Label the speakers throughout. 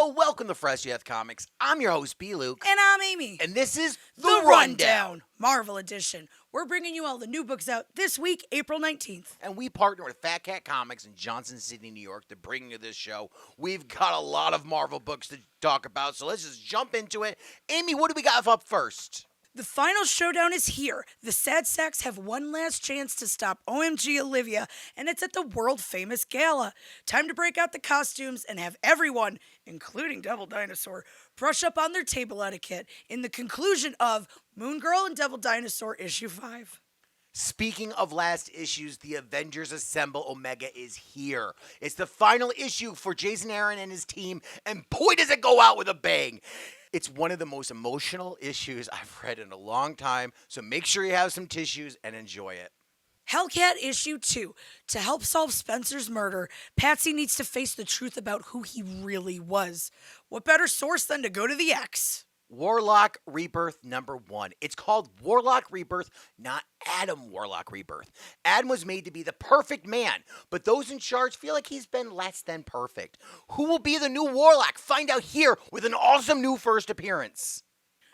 Speaker 1: Hello, welcome to Fresh Death Comics. I'm your host, B. Luke.
Speaker 2: And I'm Amy.
Speaker 1: And this is
Speaker 2: The Rundown, Marvel Edition. We're bringing you all the new books out this week, April 19th.
Speaker 1: And we partner with Fat Cat Comics in Johnson City, New York to bring you this show. We've got a lot of Marvel books to talk about, so let's just jump into it. Amy, what do we got up first?
Speaker 2: The final showdown is here. The Sad Sacks have one last chance to stop OMG Olivia, and it's at the world-famous gala. Time to break out the costumes and have everyone, including Devil Dinosaur, brush up on their table etiquette in the conclusion of Moon Girl and Devil Dinosaur issue 5.
Speaker 1: Speaking of last issues, the Avengers Assemble Omega is here. It's the final issue for Jason Aaron and his team, and boy does it go out with a bang. It's one of the most emotional issues I've read in a long time, so make sure you have some tissues and enjoy it.
Speaker 2: Hellcat issue 2. To help solve Spencer's murder, Patsy needs to face the truth about who he really was. What better source than to go to the X?
Speaker 1: Warlock Rebirth #1. It's called Warlock Rebirth, not Adam Warlock Rebirth. Adam was made to be the perfect man, but those in charge feel like he's been less than perfect. Who will be the new Warlock? Find out here with an awesome new first appearance.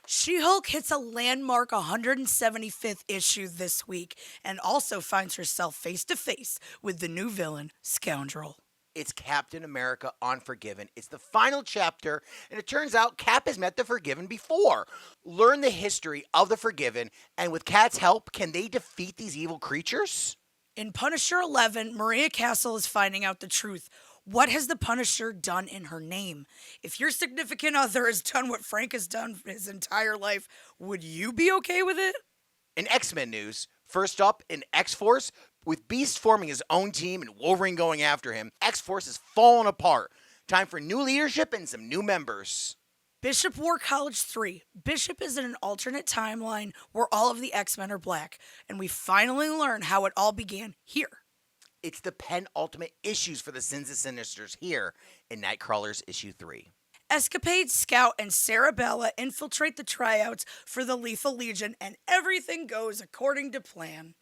Speaker 2: She-Hulk hits a landmark 175th issue this week and also finds herself face-to-face with the new villain, Scoundrel.
Speaker 1: It's Captain America Unforgiven. It's the final chapter, and it turns out Cap has met the Forgiven before. Learn the history of the Forgiven, and with Cat's help, can they defeat these evil creatures?
Speaker 2: In Punisher 11, Maria Castle is finding out the truth. What has the Punisher done in her name? If your significant other has done what Frank has done his entire life, would you be okay with it?
Speaker 1: In X-Men news, first up in X-Force, with Beast forming his own team and Wolverine going after him, X-Force is falling apart. Time for new leadership and some new members.
Speaker 2: Bishop War College 3. Bishop is in an alternate timeline where all of the X-Men are black, and we finally learn how it all began here.
Speaker 1: It's the penultimate issues for the Sins of Sinisters here in Nightcrawler's issue 3.
Speaker 2: Escapade, Scout, and Sarabella infiltrate the tryouts for the Lethal Legion, and everything goes according to plan.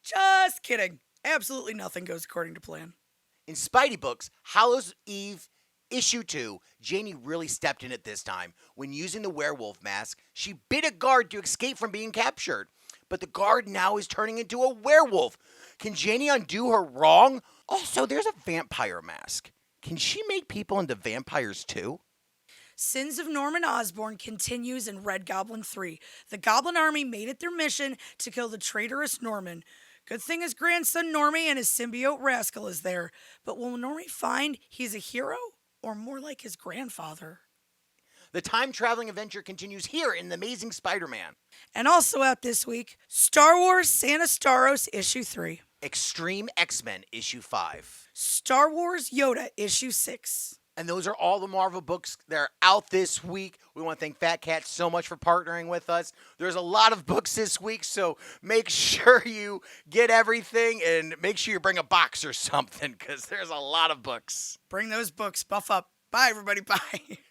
Speaker 2: Just kidding. Absolutely nothing goes according to plan.
Speaker 1: In Spidey books, Hallows Eve issue 2, Janie really stepped in it this time. When using the werewolf mask, she bit a guard to escape from being captured. But the guard now is turning into a werewolf. Can Janie undo her wrong? Also, there's a vampire mask. Can she make people into vampires too?
Speaker 2: Sins of Norman Osborn continues in Red Goblin 3. The Goblin Army made it their mission to kill the traitorous Norman. Good thing his grandson Normie and his symbiote Rascal is there. But will Normie find he's a hero? Or more like his grandfather?
Speaker 1: The time-traveling adventure continues here in The Amazing Spider-Man.
Speaker 2: And also out this week, Star Wars Santa Staros issue 3.
Speaker 1: Extreme X-Men issue 5.
Speaker 2: Star Wars Yoda issue 6.
Speaker 1: And those are all the Marvel books that are out this week. We want to thank Fat Cat so much for partnering with us. There's a lot of books this week, so make sure you get everything and make sure you bring a box or something because there's a lot of books.
Speaker 2: Bring those books. Buff up. Bye, everybody. Bye.